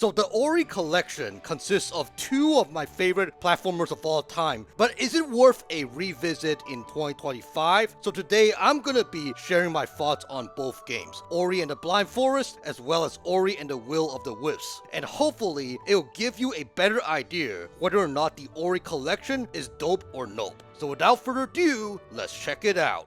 So the Ori Collection consists of two of my favorite platformers of all time, but is it worth a revisit in 2025? So today I'm gonna be sharing my thoughts on both games, Ori and the Blind Forest, as well as Ori and the Will of the Wisps. And hopefully it'll give you a better idea whether or not the Ori Collection is dope or nope. So without further ado, let's check it out.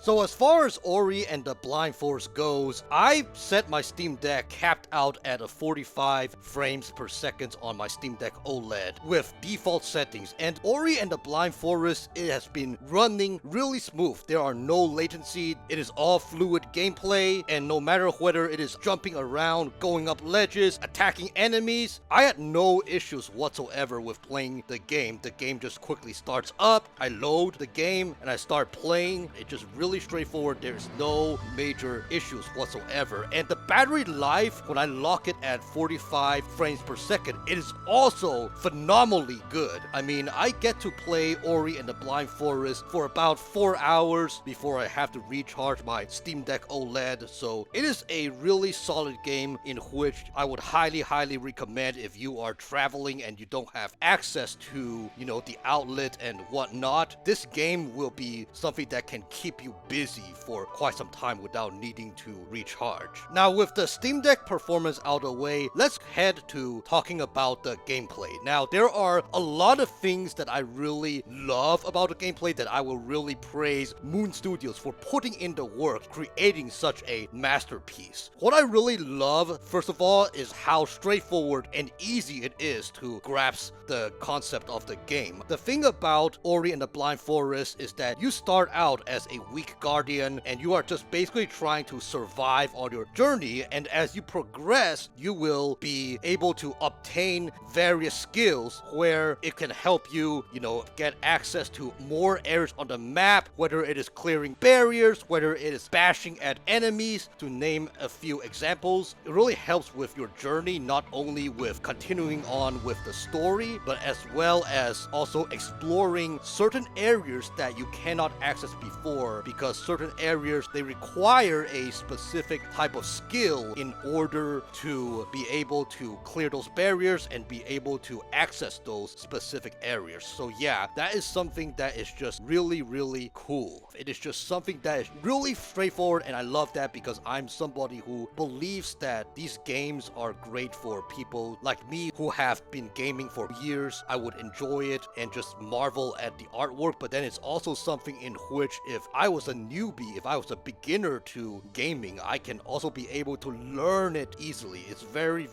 So as far as Ori and the Blind Forest goes, I set my Steam Deck capped out at a 45 frames per second on my Steam Deck OLED with default settings, and Ori and the Blind Forest, it has been running really smooth. There are no latency, it is all fluid gameplay, and no matter whether it is jumping around, going up ledges, attacking enemies, I had no issues whatsoever with playing the game. The game just quickly starts up, I load the game, and I start playing. It just really straightforward. There's no major issues whatsoever, and the battery life, when I lock it at 45 frames per second, it is also phenomenally good. I mean, I get to play Ori and the Blind Forest for about 4 hours before I have to recharge my Steam Deck OLED, so it is a really solid game in which I would highly recommend if you are traveling and you don't have access to, the outlet and whatnot. This game will be something that can keep you busy for quite some time without needing to recharge. Now, with the Steam Deck performance out of the way, let's head to talking about the gameplay. Now, there are a lot of things that I really love about the gameplay that I will really praise Moon Studios for putting in the work, creating such a masterpiece. What I really love, first of all, is how straightforward and easy it is to grasp the concept of the game. The thing about Ori and the Blind Forest is that you start out as a weak guardian and you are just basically trying to survive on your journey, and as you progress you will be able to obtain various skills where it can help you, get access to more areas on the map, whether it is clearing barriers, whether it is bashing at enemies, to name a few examples. It really helps with your journey, not only with continuing on with the story, but as well as also exploring certain areas that you cannot access before, because certain areas, they require a specific type of skill in order to be able to clear those barriers and be able to access those specific areas. So yeah, that is something that is just really cool. It is just something that is really straightforward, and I love that because I'm somebody who believes that these games are great for people like me who have been gaming for years. I would enjoy it and just marvel at the artwork, but then it's also something in which if I was a newbie, if I was a beginner to gaming, I can also be able to learn it easily. It's very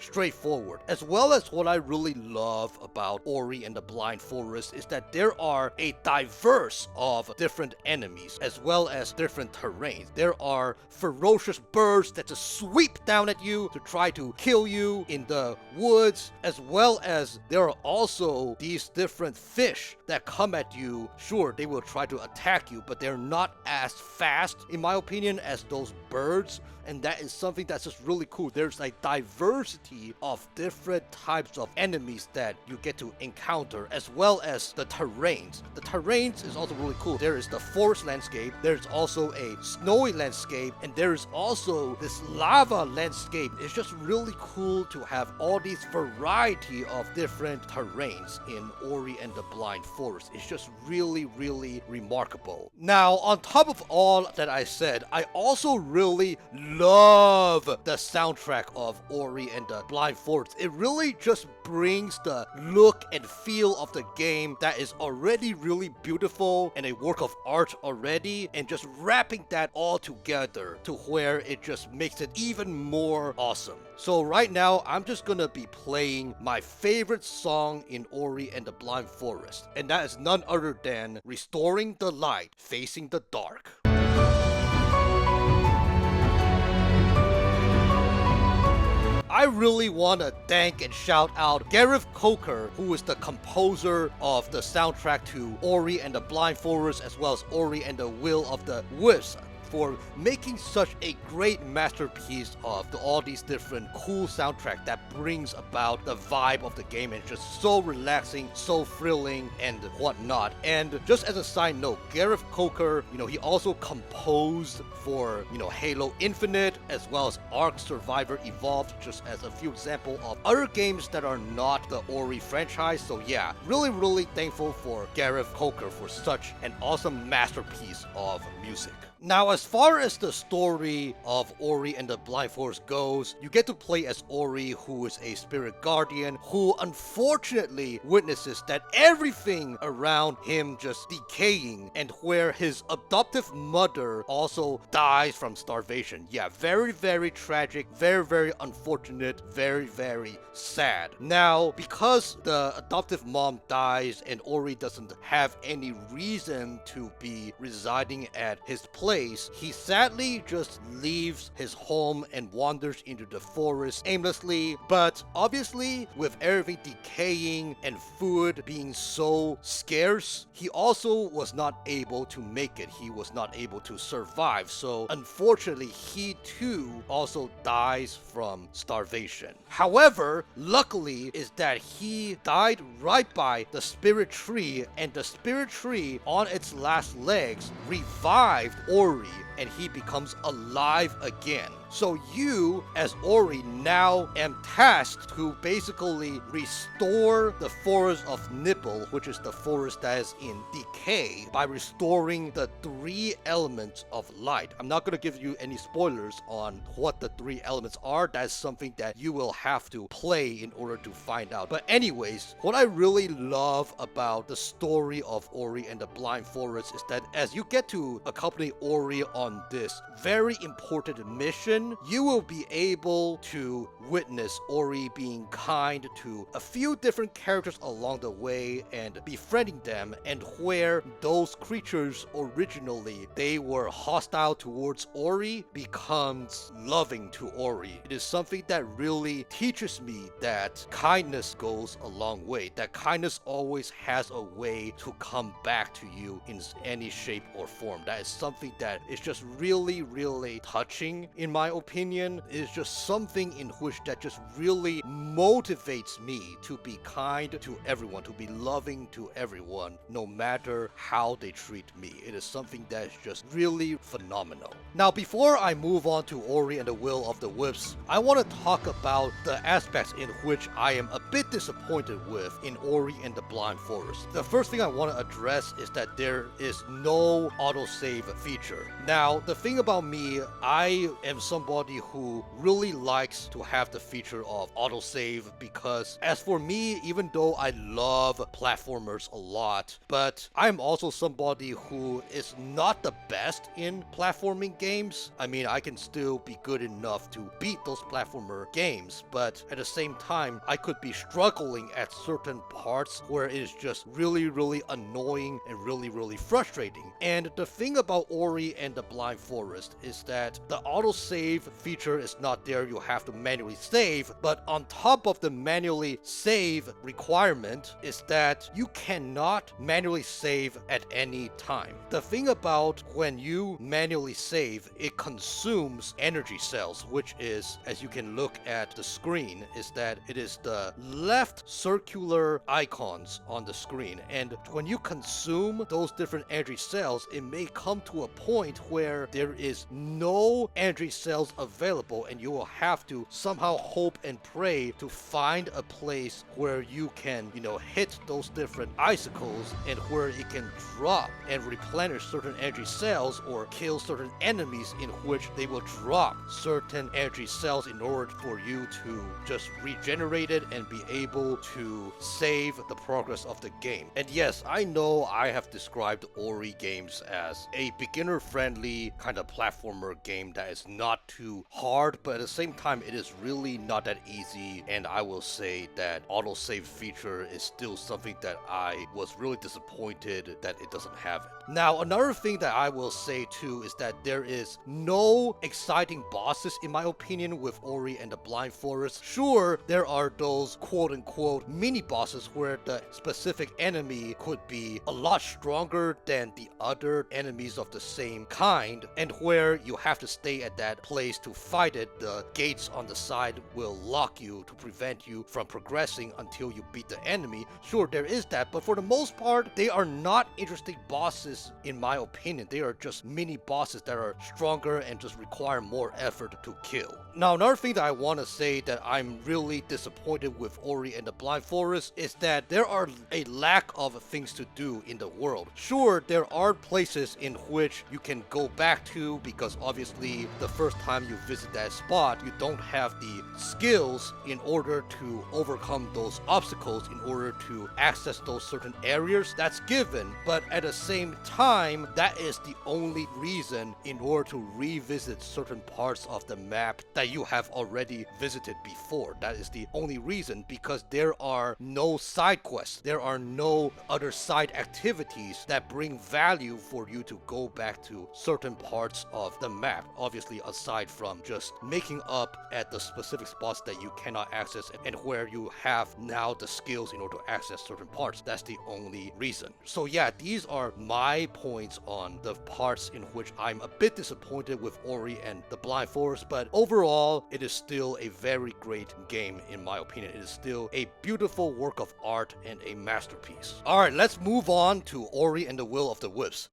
straightforward. As well as what I really love about Ori and the Blind Forest is that there are a diverse of different enemies as well as different terrains. There are ferocious birds that just sweep down at you to try to kill you in the woods, as well as there are also these different fish that come at you. Sure, they will try to attack you, but they're not as fast, in my opinion, as those birds, and that is something that's just really cool. There's a diversity of different types of enemies that you get to encounter, as well as the terrains. The terrains is also really cool. There is the forest landscape, there's also a snowy landscape, and there is also this lava landscape. It's just really cool to have all these variety of different terrains in Ori and the Blind Forest. It's just really remarkable. Now, on top of all that I said, I also really love the soundtrack of Ori and the Blind Forest. It really just brings the look and feel of the game that is already really beautiful and a work of art already, and just wrapping that all together to where it just makes it even more awesome. So right now, I'm just gonna be playing my favorite song in Ori and the Blind Forest, and that is none other than Restoring the Light, Facing the Dark. I really want to thank and shout out Gareth Coker, who is the composer of the soundtrack to Ori and the Blind Forest, as well as Ori and the Will of the Wisps. for making such a great masterpiece of all these different cool soundtrack that brings about the vibe of the game and just so relaxing, so thrilling, and whatnot. And just as a side note, Gareth Coker, he also composed for, Halo Infinite as well as Ark Survivor Evolved, just as a few examples of other games that are not the Ori franchise. So yeah, really thankful for Gareth Coker for such an awesome masterpiece of music. Now, as far as the story of Ori and the Blind Forest goes, you get to play as Ori, who is a spirit guardian, who unfortunately witnesses that everything around him just decaying, and where his adoptive mother also dies from starvation. Yeah, very tragic, very unfortunate, very sad. Now, because the adoptive mom dies and Ori doesn't have any reason to be residing at his place, he sadly just leaves his home and wanders into the forest aimlessly. But obviously, with everything decaying and food being so scarce, he also was not able to make it. He was not able to survive. So unfortunately, he too also dies from starvation. However, luckily is that he died right by the spirit tree, and the spirit tree on its last legs revived Ori, and he becomes alive again. So you, as Ori, now am tasked to basically restore the forest of Nibble, which is the forest that is in decay, by restoring the 3 elements of light. I'm not going to give you any spoilers on what the 3 elements are. That's something that you will have to play in order to find out. But anyways, what I really love about the story of Ori and the Blind Forest is that as you get to accompany Ori on this very important mission, you will be able to witness Ori being kind to a few different characters along the way and befriending them, and where those creatures originally they were hostile towards Ori becomes loving to Ori. It is something that really teaches me that kindness goes a long way, that kindness always has a way to come back to you in any shape or form. That is something that is just really touching in my opinion. It is just something in which that just really motivates me to be kind to everyone, to be loving to everyone, no matter how they treat me. It is something that is just really phenomenal. Now, before I move on to Ori and the Will of the Wisps, I want to talk about the aspects in which I am a bit disappointed with in Ori and the Blind Forest. The first thing I want to address is that there is no autosave feature. Now, the thing about me, I am somebody who really likes to have the feature of autosave, because as for me, even though I love platformers a lot, but I'm also somebody who is not the best in platforming games. I mean, I can still be good enough to beat those platformer games, but at the same time, I could be struggling at certain parts where it is just really annoying and really frustrating. And the thing about Ori and the Blind Forest is that the autosave feature is not there. You have to manually save, but on top of the manually save requirement is that you cannot manually save at any time. The thing about when you manually save, it consumes energy cells, which is, as you can look at the screen, is that it is the left circular icons on the screen, and when you consume those different energy cells, it may come to a point where there is no energy cells available, and you will have to somehow hope and pray to find a place where you can, hit those different icicles and where it can drop and replenish certain energy cells, or kill certain enemies in which they will drop certain energy cells in order for you to just regenerate it and be able to save the progress of the game. And yes, I know I have described Ori games as a beginner-friendly kind of platformer game that is not too hard, but at the same time, it is really not that easy, and I will say that autosave feature is still something that I was really disappointed that it doesn't have it. Now, another thing that I will say too is that there is no exciting bosses in my opinion with Ori and the Blind Forest. Sure, there are those quote-unquote mini-bosses where the specific enemy could be a lot stronger than the other enemies of the same kind, and where you have to stay at that place to fight it. The gates on the side will lock you to prevent you from progressing until you beat the enemy. Sure, there is that, but for the most part, they are not interesting bosses in my opinion. They are just mini-bosses that are stronger and just require more effort to kill. Now, another thing that I want to say that I'm really disappointed with Ori and the Blind Forest is that there are a lack of things to do in the world. Sure, there are places in which you can go back to because obviously the first time you visit that spot, you don't have the skills in order to overcome those obstacles, in order to access those certain areas. That's given, but at the same time, that is the only reason in order to revisit certain parts of the map that you have already visited before. That is the only reason, because there are no side quests, there are no other side activities that bring value for you to go back to certain parts of the map, obviously aside from just making up at the specific spots that you cannot access and where you have now the skills in order to access certain parts. That's the only reason. So yeah, these are my points on the parts in which I'm a bit disappointed with Ori and the Blind Forest, but overall it is still a very great game in my opinion. It is still a beautiful work of art and a masterpiece. Alright, let's move on to Ori and the Will of the Wisps.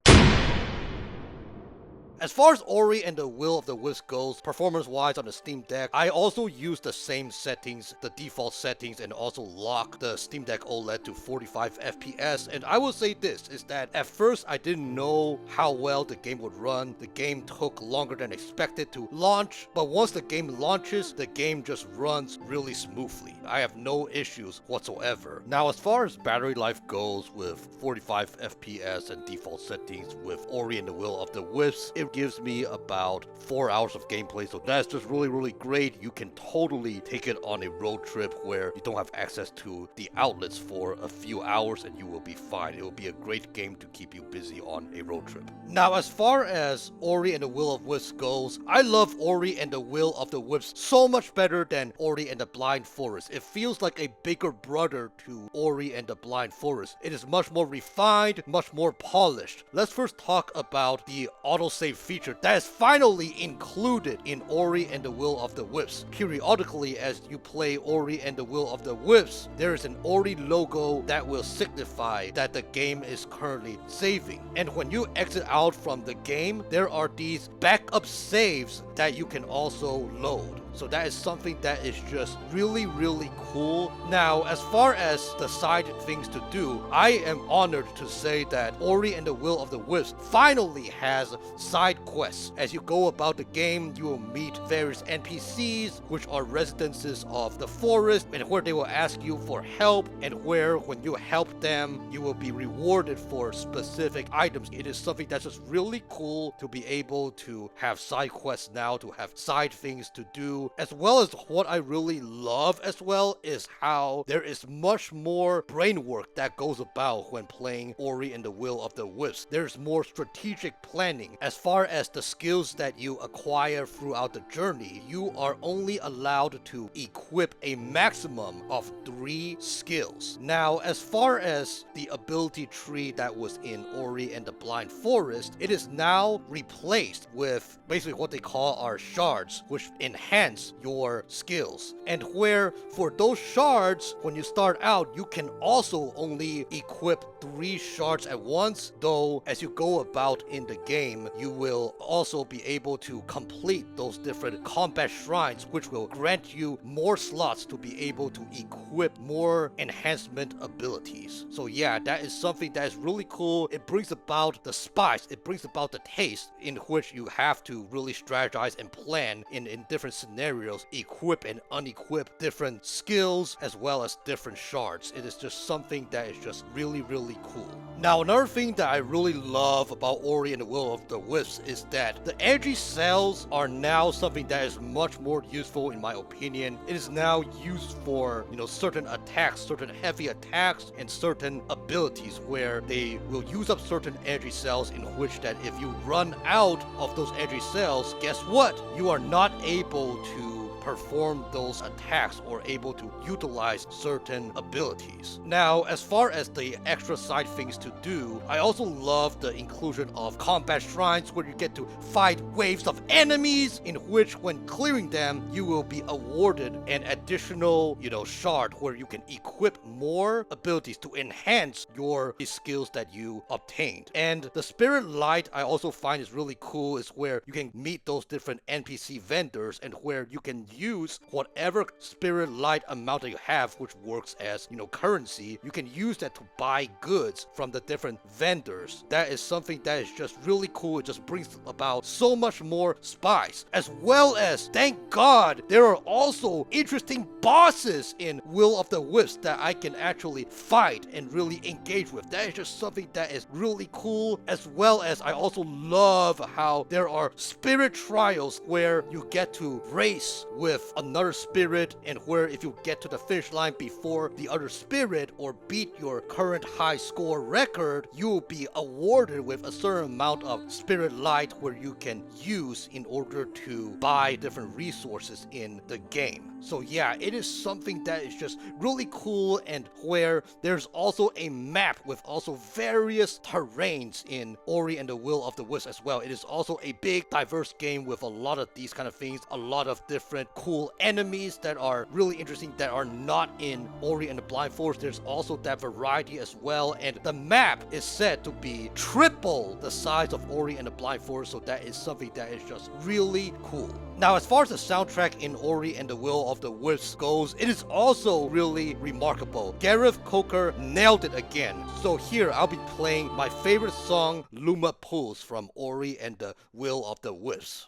As far as Ori and the Will of the Wisp goes, performance-wise on the Steam Deck, I also use the same settings, the default settings, and also lock the Steam Deck OLED to 45 FPS. And I will say this, is that at first I didn't know how well the game would run. The game took longer than expected to launch, but once the game launches, the game just runs really smoothly. I have no issues whatsoever. Now, as far as battery life goes with 45 FPS and default settings with Ori and the Will of the Wisps, it gives me about 4 hours of gameplay, so that's just really great. You can totally take it on a road trip where you don't have access to the outlets for a few hours and you will be fine. It will be a great game to keep you busy on a road trip. Now, as far as Ori and the Will of Wisps goes, I love Ori and the Will of the Wisps so much better than Ori and the Blind Forest. It feels like a bigger brother to Ori and the Blind Forest. It is much more refined, much more polished. Let's first talk about the autosave feature that is finally included in Ori and the Will of the Wisps. Periodically, as you play Ori and the Will of the Wisps, there is an Ori logo that will signify that the game is currently saving. And when you exit out from the game, there are these backup saves that you can also load. So that is something that is just really cool. Now, as far as the side things to do, I am honored to say that Ori and the Will of the Wisps finally has side quests. As you go about the game, you will meet various NPCs, which are residences of the forest, and where they will ask you for help, and where when you help them, you will be rewarded for specific items. It is something that's just really cool to be able to have side quests now, to have side things to do. As well as what I really love as well is how there is much more brain work that goes about when playing Ori and the Will of the Wisps. There's more strategic planning. As far as the skills that you acquire throughout the journey, you are only allowed to equip a maximum of 3 skills. Now, as far as the ability tree that was in Ori and the Blind Forest, it is now replaced with basically what they call our shards, which enhance your skills. And where for those shards, when you start out, you can also only equip 3 shards at once, though as you go about in the game, you will also be able to complete those different combat shrines, which will grant you more slots to be able to equip more enhancement abilities. So yeah, that is something that is really cool. It brings about the spice, it brings about the taste in which you have to really strategize and plan in different scenarios, equip and unequip different skills as well as different shards. It is just something that is just really cool. Now, another thing that I really love about Ori and the Will of the Wisps is that the energy cells are now something that is much more useful in my opinion. It is now used for, certain attacks, certain heavy attacks, and certain abilities where they will use up certain energy cells, in which that if you run out of those energy cells, guess what? You are not able to perform those attacks or able to utilize certain abilities. Now, as far as the extra side things to do, I also love the inclusion of combat shrines where you get to fight waves of enemies, in which when clearing them, you will be awarded an additional, shard where you can equip more abilities to enhance your skills that you obtained. And the Spirit Light I also find is really cool, is where you can meet those different NPC vendors and where you can use whatever Spirit Light amount that you have, which works as, currency. You can use that to buy goods from the different vendors. That is something that is just really cool. It just brings about so much more spice, as well as, thank God, there are also interesting bosses in Will of the Wisps that I can actually fight and really engage with. That is just something that is really cool, as well as I also love how there are spirit trials where you get to race with another spirit, and where if you get to the finish line before the other spirit or beat your current high score record, you will be awarded with a certain amount of Spirit Light where you can use in order to buy different resources in the game. So yeah, it is something that is just really cool, and where there's also a map with also various terrains in Ori and the Will of the Wisps as well. It is also a big diverse game with a lot of these kind of things, a lot of different cool enemies that are really interesting that are not in Ori and the Blind Forest. There's also that variety as well, and the map is said to be triple the size of Ori and the Blind Forest, so that is something that is just really cool. Now, as far as the soundtrack in Ori and the Will of the Wisps goes, it is also really remarkable. Gareth Coker nailed it again. So here, I'll be playing my favorite song, Luma Pulse, from Ori and the Will of the Wisps.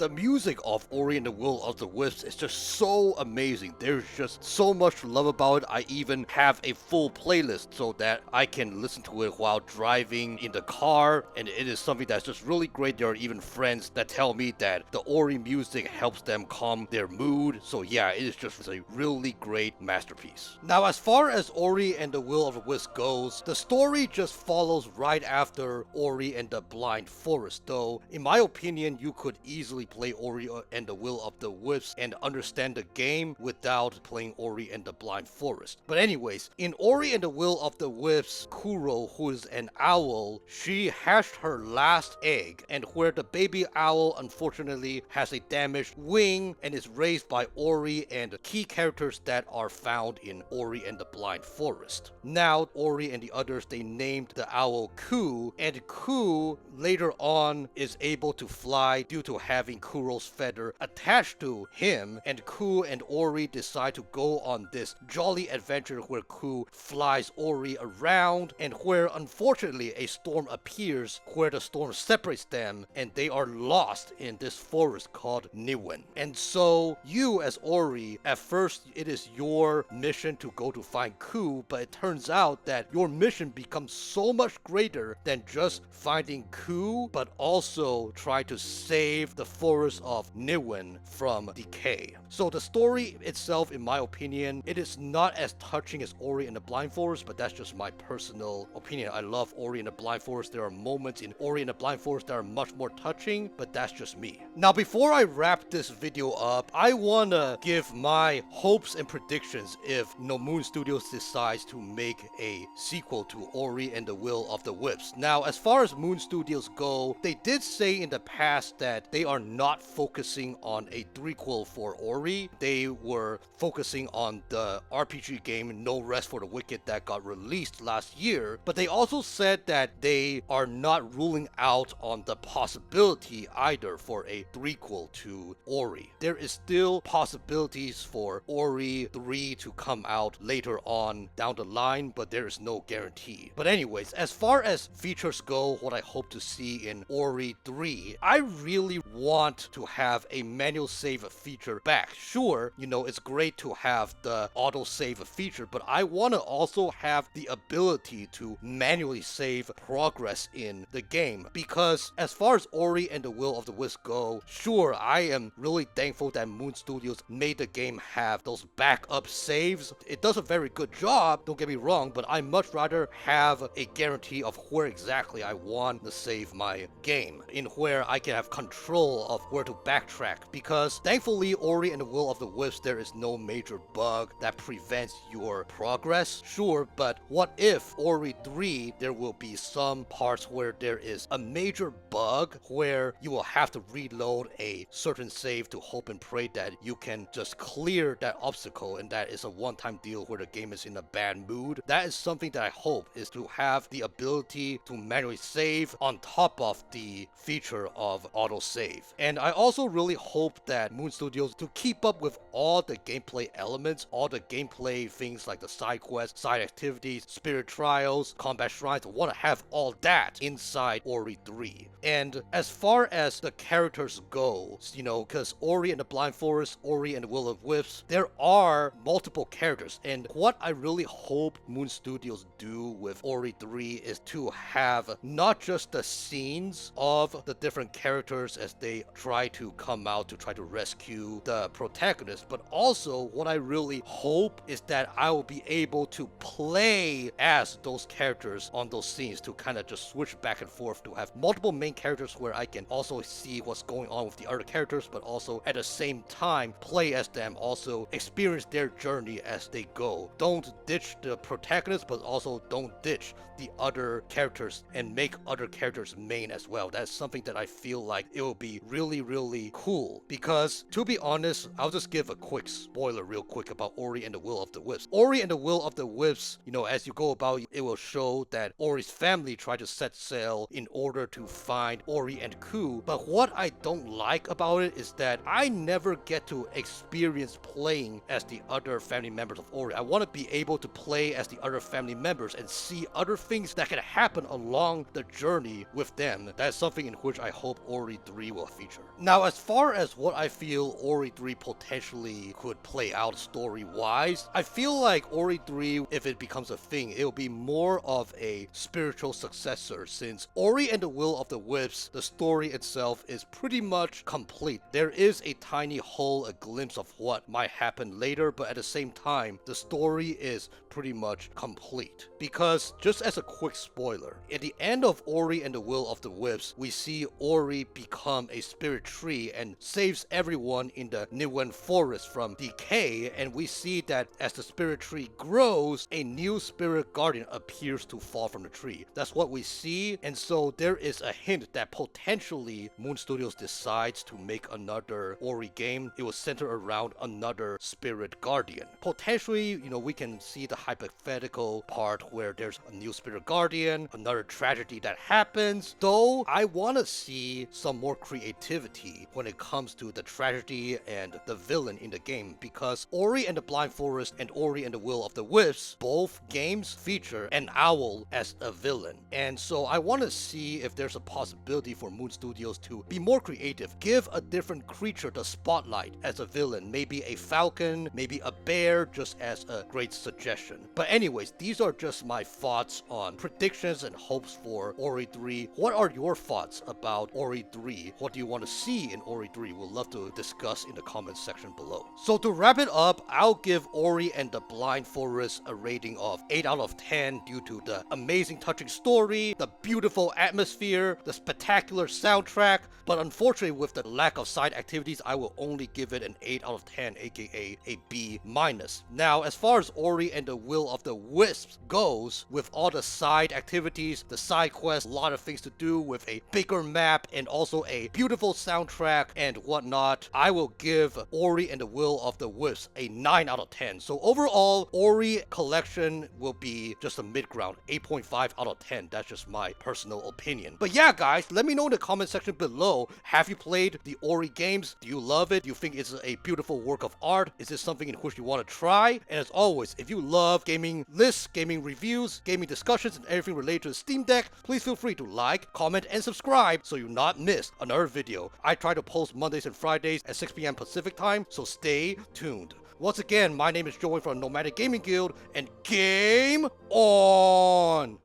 The music of Ori and the Will of the Wisps is just so amazing. There's just so much to love about it. I even have a full playlist so that I can listen to it while driving in the car, and it is something that's just really great. There are even friends that tell me that the Ori music helps them calm their mood. So yeah, it is just a really great masterpiece. Now, as far as Ori and the Will of the Wisps goes, the story just follows right after Ori and the Blind Forest, though in my opinion, you could easily play Ori and the Will of the Wisps and understand the game without playing Ori and the Blind Forest. But anyways, in Ori and the Will of the Wisps, Kuro, who is an owl, she hatched her last egg, and where the baby owl unfortunately has a damaged wing and is raised by Ori and key characters that are found in Ori and the Blind Forest. Now, Ori and the others, they named the owl Ku, and Ku later on is able to fly due to having Kuro's feather attached to him, and Ku and Ori decide to go on this jolly adventure where Ku flies Ori around, and where unfortunately a storm appears where the storm separates them and they are lost in this forest called Niwen. And so you as Ori, at first it is your mission to go to find Ku, but it turns out that your mission becomes so much greater than just finding Ku, but also try to save the forest of Niwen from decay. So the story itself, in my opinion, it is not as touching as Ori and the Blind Forest, but that's just my personal opinion. I love Ori and the Blind Forest. There are moments in Ori and the Blind Forest that are much more touching, but that's just me. Now, before I wrap this video up, I wanna give my hopes and predictions if No Moon Studios decides to make a sequel to Ori and the Will of the Wisps. Now, as far as Moon Studios go, they did say in the past that they are not focusing on a threequel for Ori. They were focusing on the RPG game No Rest for the Wicked that got released last year, but they also said that they are not ruling out on the possibility either for a threequel to Ori. There is still possibilities for Ori 3 to come out later on down the line, but there is no guarantee. But anyways, as far as features go, what I hope to see in Ori 3, I really want want to have a manual save feature back. Sure, it's great to have the auto save feature, but I want to also have the ability to manually save progress in the game. Because as far as Ori and the Will of the Wisp go, sure, I am really thankful that Moon Studios made the game have those backup saves. It does a very good job, don't get me wrong, but I much rather have a guarantee of where exactly I want to save my game, in where I can have control of where to backtrack. Because thankfully, Ori and the Will of the Wisps, there is no major bug that prevents your progress. Sure, but what if Ori 3, there will be some parts where there is a major bug where you will have to reload a certain save to hope and pray that you can just clear that obstacle, and that is a one-time deal where the game is in a bad mood. That is something that I hope, is to have the ability to manually save on top of the feature of autosave. And I also really hope that Moon Studios, to keep up with all the gameplay elements, all the gameplay things like the side quests, side activities, spirit trials, combat shrines, want to have all that inside Ori 3. And as far as the characters go, because Ori and the Blind Forest, Ori and the Will of Wisps, there are multiple characters. And what I really hope Moon Studios do with Ori 3 is to have not just the scenes of the different characters as they try to come out to try to rescue the protagonist, but also what I really hope is that I will be able to play as those characters on those scenes, to kind of just switch back and forth, to have multiple main characters where I can also see what's going on with the other characters, but also at the same time play as them, also experience their journey as they go. Don't ditch the protagonist, but also don't ditch the other characters and make other characters main as well. That's something that I feel like it will be really, really cool. Because to be honest, I'll just give a quick spoiler real quick about Ori and the Will of the Wisps. Ori and the Will of the Wisps, as you go about, it will show that Ori's family tried to set sail in order to find Ori and Ku. But what I don't like about it is that I never get to experience playing as the other family members of Ori. I want to be able to play as the other family members and see other things that can happen along the journey with them. That's something in which I hope Ori 3 will feature. Now, as far as what I feel Ori 3 potentially could play out story-wise, I feel like Ori 3, if it becomes a thing, it will be more of a spiritual successor, since Ori and the Will of the Wisps, the story itself is pretty much complete. There is a tiny hole, a glimpse of what might happen later, but at the same time, the story is pretty much complete. Because, just as a quick spoiler, at the end of Ori and the Will of the Wisps, we see Ori become a spirit tree and saves everyone in the Blind Forest from decay, and we see that as the spirit tree grows, a new spirit guardian appears to fall from the tree. That's what we see, and so there is a hint that potentially Moon Studios decides to make another Ori game. It will center around another spirit guardian. Potentially, we can see the hypothetical part where there's a new spirit guardian, another tragedy that happens, though I want to see some more creativity when it comes to the tragedy and the villain in the game, because Ori and the Blind Forest and Ori and the Will of the Wisps, both games feature an owl as a villain, and so I want to see if there's a possibility for Moon Studios to be more creative, give a different creature the spotlight as a villain, maybe a falcon, maybe a bear, just as a great suggestion. But anyways, these are just my thoughts on predictions and hopes for Ori 3. What are your thoughts about Ori 3? What do you want to see in Ori 3? We'll love to discuss in the comments section below. So to wrap it up, I'll give Ori and the Blind Forest a rating of 8 out of 10 due to the amazing touching story, the beautiful atmosphere, the spectacular soundtrack, but unfortunately with the lack of side activities, I will only give it an 8 out of 10, aka a B-. Now, as far as Ori and the Will of the Wisps goes, with all the side activities, the side quests, a lot of things to do with a bigger map and also a beautiful soundtrack and whatnot, I will give Ori and the Will of the Wisps a 9 out of 10. So overall, Ori Collection will be just a mid-ground, 8.5 out of 10. That's just my personal opinion. But yeah, guys, let me know in the comment section below, have you played the Ori games? Do you love it? Do you think it's a beautiful work of art? Is this something in which you want to try? And as always, if you love love gaming lists, gaming reviews, gaming discussions, and everything related to the Steam Deck, please feel free to like, comment, and subscribe so you not miss another video. I try to post Mondays and Fridays at 6 p.m. Pacific time, so stay tuned. Once again, my name is Joey from Nomadic Gaming Guild, and game on!